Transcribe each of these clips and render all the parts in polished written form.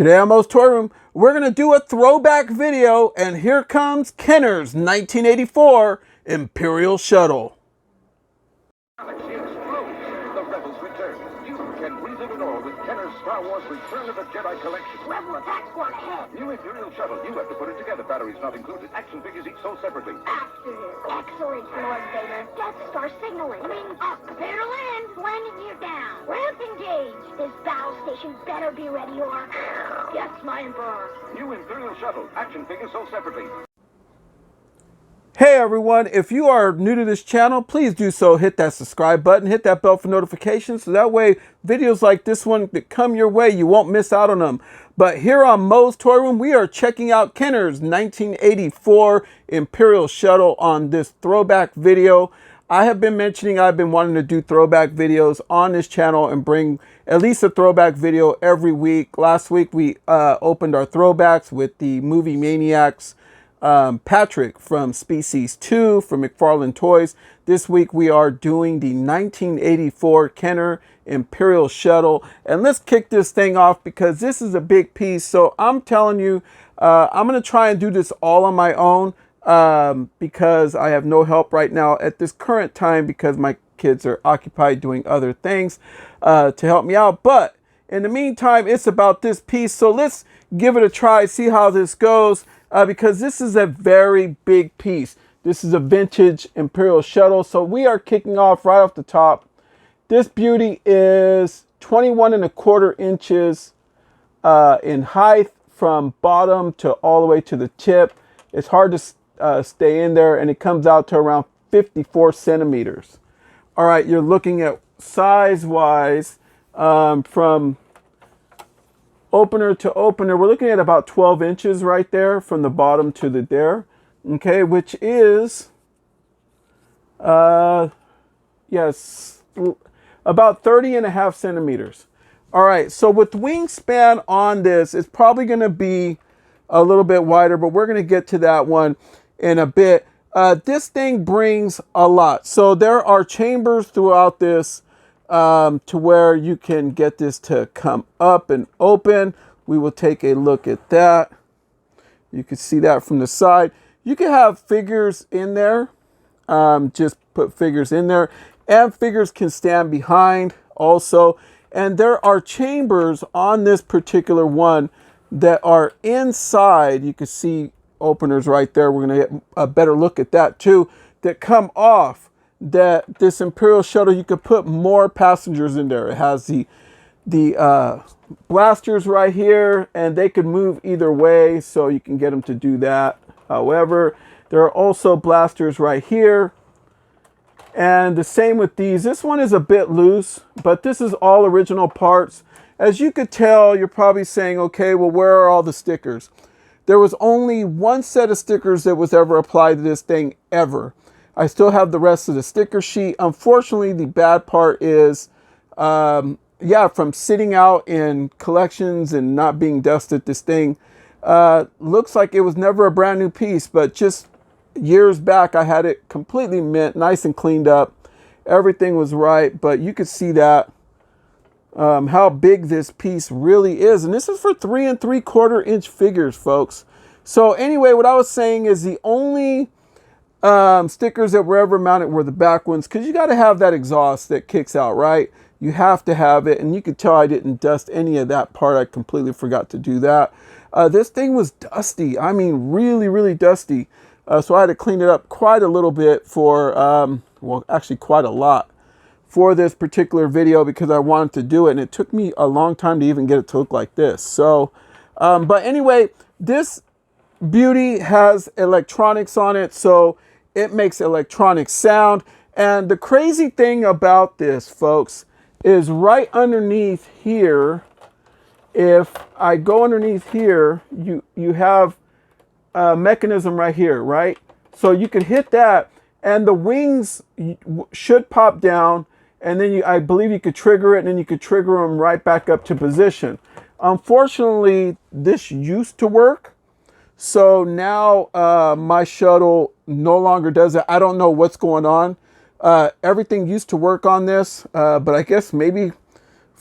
Today on MOE'S Toy Room, we're going to do a throwback video, and here comes Kenner's 1984 Imperial Shuttle. Galaxy explodes. The Rebels return. You can revisit it all with Kenner's Star Wars Return of the Jedi collection. Rebel attack squad ahead. New Imperial Shuttle. You have to put it together. Batteries not included. Action figures each sold separately. After this. Excellent, Lord Vader. Death Star signaling. Wings up. Prepare to land. When you're down. Ramp engage. This battle station better be ready or... Yes, my Emperor. New Imperial Shuttle. Action figures sold separately. Hey everyone, if you are new to this channel, please do so. Hit that subscribe button, hit that bell for notifications, so that way videos like this one that come your way, you won't miss out on them. But here on MOE'S Toy Room, we are checking out Kenner's 1984 Imperial Shuttle on this throwback video. I have been mentioning I've been wanting to do throwback videos on this channel and bring at least a throwback video every week. Last week we opened our throwbacks with the movie Maniacs. Patrick from Species 2 from McFarlane Toys. This week we are doing the 1984 Kenner Imperial Shuttle, and let's kick this thing off because this is a big piece. So I'm telling you, I'm going to try and do this all on my own because I have no help right now at this current time because my kids are occupied doing other things to help me out. But in the meantime, it's about this piece, so let's give it a try, see how this goes. Because this is a very big piece. This is a vintage Imperial Shuttle. So we are kicking off right off the top. This beauty is 21¼ inches in height from bottom to all the way to the tip. It's hard to stay in there, and it comes out to around 54 centimeters. All right, you're looking at size-wise from opener to opener, we're looking at about 12 inches right there from the bottom to the there, okay, which is yes, about 30½ centimeters. All right, so with wingspan on this, it's probably going to be a little bit wider, but we're going to get to that one in a bit. This thing brings a lot, so there are chambers throughout this to where you can get this to come up and open. We will take a look at that. You can see that from the side. You can have figures in there. Just put figures in there, and figures can stand behind also. And there are chambers on this particular one that are inside. You can see openers right there. We're going to get a better look at that too, that come off. That this Imperial Shuttle, you could put more passengers in there. It has the blasters right here, and they could move either way, so you can get them to do that. However, there are also blasters right here, and the same with these. This one is a bit loose, but this is all original parts. As you could tell, you're probably saying, okay, well, where are all the stickers? There was only one set of stickers that was ever applied to this thing ever. I still have the rest of the sticker sheet. Unfortunately, the bad part is, yeah, from sitting out in collections and not being dusted, this thing looks like it was never a brand new piece, but just years back, I had it completely mint, nice and cleaned up. Everything was right, but you could see that, how big this piece really is. And this is for 3 3/4 inch figures, folks. So anyway, what I was saying is the only stickers that were ever mounted were the back ones, because you got to have that exhaust that kicks out, right? You have to have it, and you could tell I didn't dust any of that part. I completely forgot to do that. This thing was dusty. I mean, really, really dusty. So I had to clean it up quite a little bit for, well, actually quite a lot for this particular video because I wanted to do it, and it took me a long time to even get it to look like this. So, but anyway, this beauty has electronics on it, so it makes electronic sound. And the crazy thing about this, folks, is right underneath here, if I go underneath here, you have a mechanism right here, right? So you could hit that, and the wings should pop down, and then I believe you could trigger it, and then you could trigger them right back up to position. Unfortunately, this used to work. So now my shuttle no longer does it. I don't know what's going on. Everything used to work on this, but I guess maybe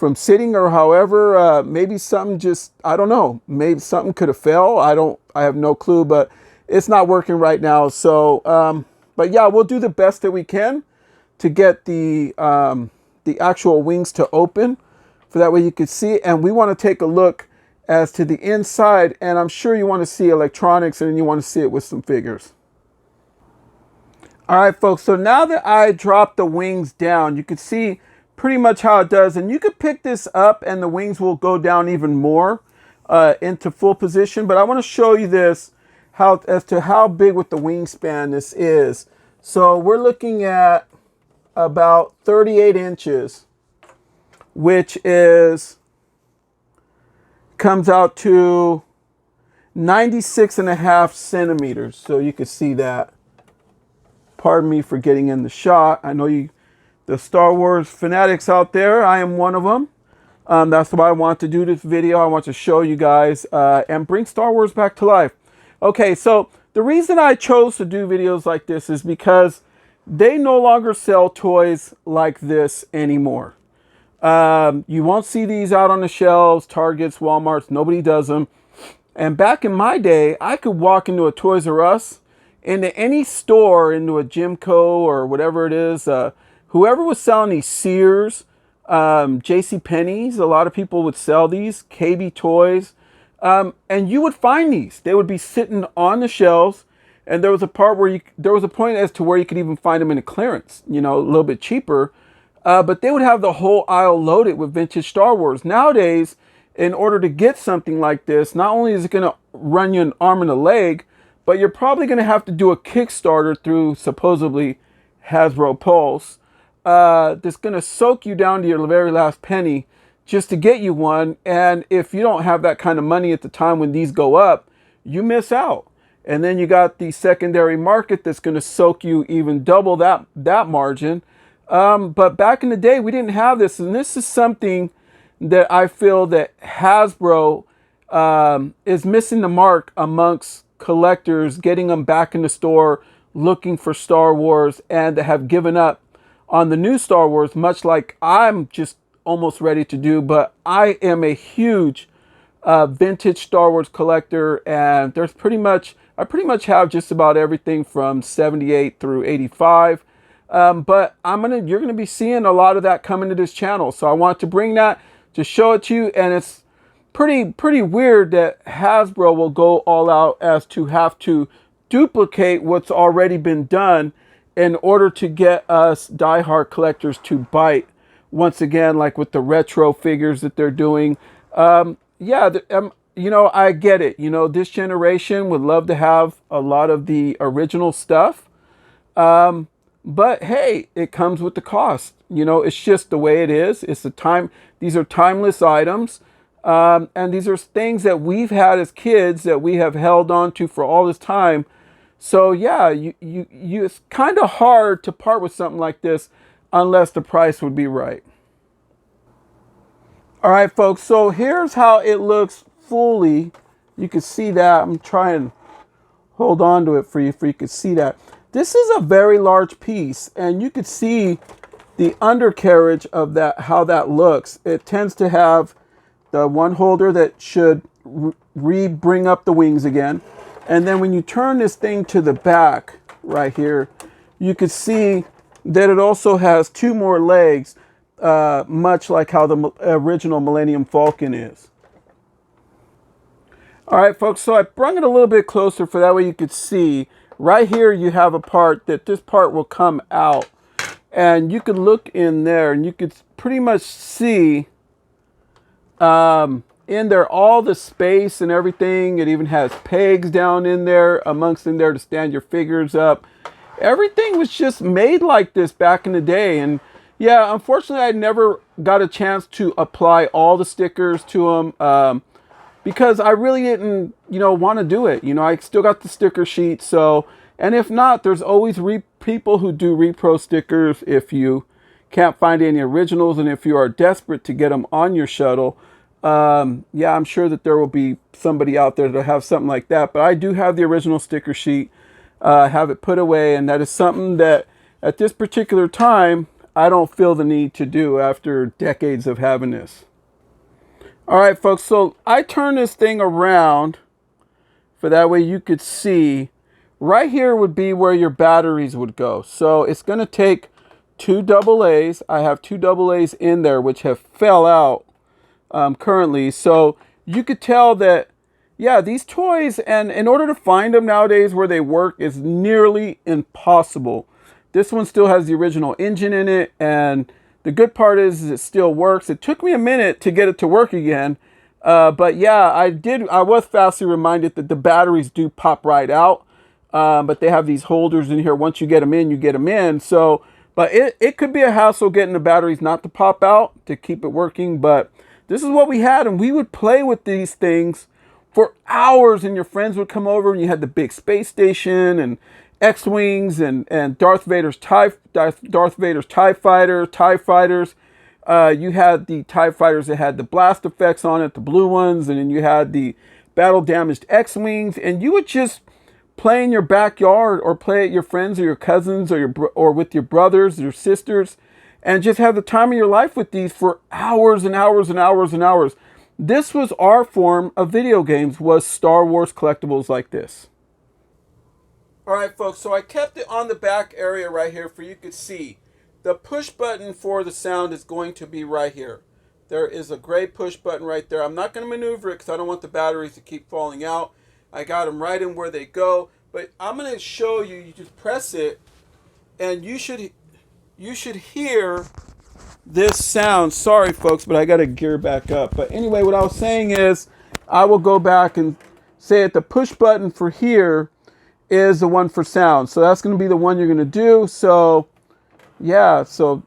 from sitting or however. Maybe something just, I don't know, maybe something could have fell. I have no clue, but it's not working right now. So, but yeah, we'll do the best that we can to get the actual wings to open, for that way you can see it. And we want to take a look as to the inside, and I'm sure you want to see electronics and you want to see it with some figures. All right, folks, so now that I dropped the wings down, you can see pretty much how it does, and you could pick this up and the wings will go down even more into full position. But I want to show you this, as to how big with the wingspan this is. So we're looking at about 38 inches, which comes out to 96.5 centimeters. So you can see that. Pardon me for getting in the shot. I know the Star Wars fanatics out there, I am one of them. That's why I want to do this video. I want to show you guys and bring Star Wars back to life. Okay, so the reason I chose to do videos like this is because they no longer sell toys like this anymore. You won't see these out on the shelves, Targets, Walmarts, nobody does them. And back in my day, I could walk into a Toys R Us, into any store, into a Jimco or whatever it is, whoever was selling these, Sears, JCPenney's, a lot of people would sell these, KB Toys, and you would find these. They would be sitting on the shelves, and there was a point as to where you could even find them in a clearance, you know, a little bit cheaper. But they would have the whole aisle loaded with vintage Star Wars. Nowadays, in order to get something like this, not only is it going to run you an arm and a leg, but you're probably going to have to do a Kickstarter through supposedly Hasbro Pulse. That's going to soak you down to your very last penny just to get you one. And if you don't have that kind of money at the time when these go up, you miss out. And then you got the secondary market that's going to soak you even double that margin. But back in the day, we didn't have this. And this is something that I feel that Hasbro is missing the mark amongst collectors, getting them back in the store, looking for Star Wars, and that have given up on the new Star Wars, much like I'm just almost ready to do. But I am a huge vintage Star Wars collector, and I pretty much have just about everything from 78 through 85. But you're gonna be seeing a lot of that coming to this channel. So I want to bring that to show it to you, and it's pretty weird that Hasbro will go all out as to have to duplicate what's already been done in order to get us diehard collectors to bite once again, like with the retro figures that they're doing. You know, I get it. You know, this generation would love to have a lot of the original stuff. But hey, it comes with the cost. You know, it's just the way it is. These are timeless items. And these are things that we've had as kids that we have held on to for all this time. So yeah, it's kind of hard to part with something like this unless the price would be right. All right, folks, so here's how it looks fully. You can see that. I'm trying to hold on to it for you can see that. This is a very large piece, and you could see the undercarriage of that, how that looks. It tends to have the one holder that should bring up the wings again. And then when you turn this thing to the back right here, you can see that it also has two more legs, much like how the original Millennium Falcon is. All right, folks, so I brought it a little bit closer for that way you could see. Right here you have a part that this part will come out. And you could look in there and you could pretty much see in there all the space and everything. It even has pegs down in there, to stand your figures up. Everything was just made like this back in the day. And yeah, unfortunately, I never got a chance to apply all the stickers to them because I really didn't, want to do it. I still got the sticker sheet. So, and if not, there's always people who do repro stickers if you can't find any originals, and if you are desperate to get them on your shuttle. Yeah, I'm sure that there will be somebody out there that'll have something like that. But I do have the original sticker sheet, have it put away, and that is something that at this particular time I don't feel the need to do after decades of having this. All right, folks, so I turn this thing around for that way you could see. Right here would be where your batteries would go. So it's going to take 2 AA's. I have 2 AA's in there, which have fell out currently. So you could tell that, yeah, these toys, and in order to find them nowadays where they work is nearly impossible. This one still has the original engine in it, and the good part is it still works. It took me a minute to get it to work again. But yeah, I was fastly reminded that the batteries do pop right out. But they have these holders in here. Once you get them in, you get them in. So, but it could be a hassle getting the batteries not to pop out to keep it working. But this is what we had, and we would play with these things for hours, and your friends would come over, and you had the big space station and X-Wings and Darth Vader's TIE Fighter, TIE Fighters. You had the TIE Fighters that had the blast effects on it, the blue ones, and then you had the battle-damaged X-Wings, and you would just play in your backyard or play at your friends or your cousins or with your brothers, your sisters, and just have the time of your life with these for hours and hours and hours and hours. This was our form of video games, was Star Wars collectibles like this. All right, folks, so I kept it on the back area right here for you could see. The push button for the sound is going to be right here. There is a gray push button right there. I'm not going to maneuver it because I don't want the batteries to keep falling out. I got them right in where they go, but I'm going to show you. You just press it, and you should hear this sound. Sorry, folks, but I got to gear back up. But anyway, what I was saying is I will go back and say that the push button for here is the one for sound. So that's going to be the one you're going to do. So, yeah, so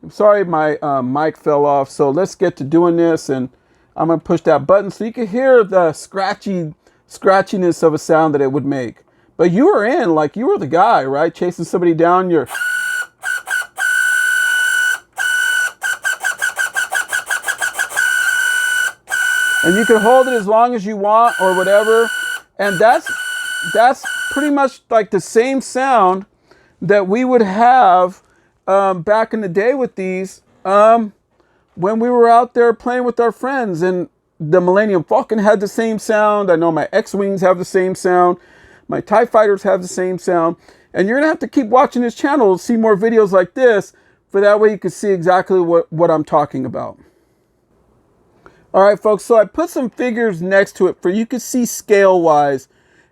I'm sorry my mic fell off. So let's get to doing this, and I'm going to push that button so you can hear the scratchiness of a sound that it would make. But you were in, like you were the guy, right? Chasing somebody down, you're... And you can hold it as long as you want or whatever. And that's pretty much like the same sound that we would have back in the day with these when we were out there playing with our friends. And the Millennium Falcon had the same sound. I know my X-Wings have the same sound. My TIE Fighters have the same sound. And you're going to have to keep watching this channel to see more videos like this, for that way you can see exactly what I'm talking about. All right, folks, so I put some figures next to it for you to see scale-wise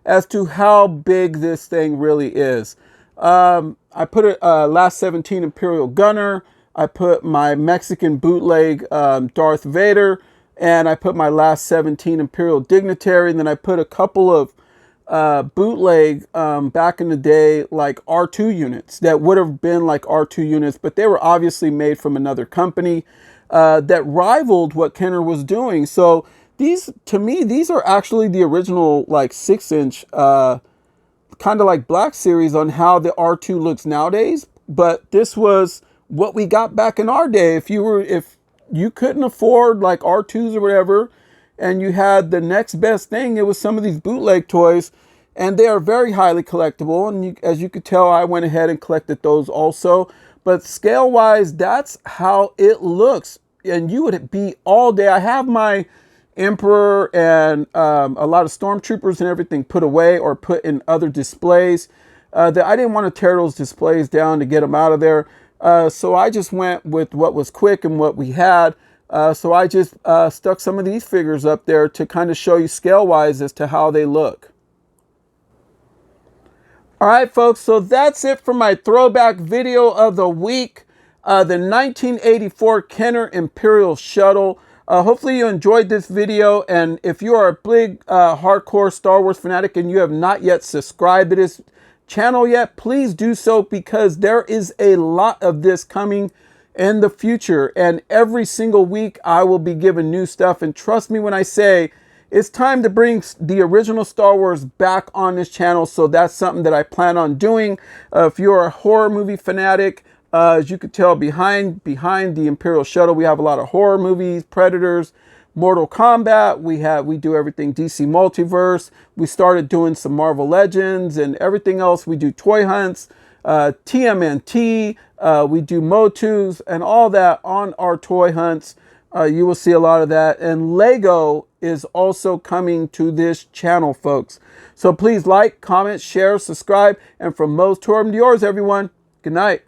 as to how big this thing really is. I put a last 17 Imperial Gunner. I put my Mexican bootleg Darth Vader. And I put my last 17 Imperial Dignitary. And then I put a couple of bootleg back in the day, like R2 units that would have been like R2 units, but they were obviously made from another company that rivaled what Kenner was doing. So these, to me, these are actually the original like 6-inch kind of like Black Series on how the R2 looks nowadays. But this was what we got back in our day. If you couldn't afford like R2s or whatever, and you had the next best thing, it was some of these bootleg toys, and they are very highly collectible. And as you could tell, I went ahead and collected those also. But scale wise, that's how it looks. And you would be all day. I have my Emperor and a lot of Stormtroopers and everything put away or put in other displays. That I didn't want to tear those displays down to get them out of there. So I just went with what was quick and what we had. So I just stuck some of these figures up there to kind of show you scale-wise as to how they look. All right, folks, so that's it for my throwback video of the week. The 1984 Kenner Imperial Shuttle. Hopefully you enjoyed this video, and if you are a big hardcore Star Wars fanatic and you have not yet subscribed to this channel yet, please do so, because there is a lot of this coming in the future, and every single week I will be giving new stuff. And trust me when I say it's time to bring the original Star Wars back on this channel. So that's something that I plan on doing. If you're a horror movie fanatic, as you could tell behind the Imperial Shuttle, we have a lot of horror movies, Predators, Mortal Kombat. We do everything DC Multiverse. We started doing some Marvel Legends and everything else. We do toy hunts. TMNT, we do MOTUs and all that on our toy hunts. You will see a lot of that. And Lego is also coming to this channel, folks. So please like, comment, share, subscribe. And from Moe's to yours, everyone. Good night.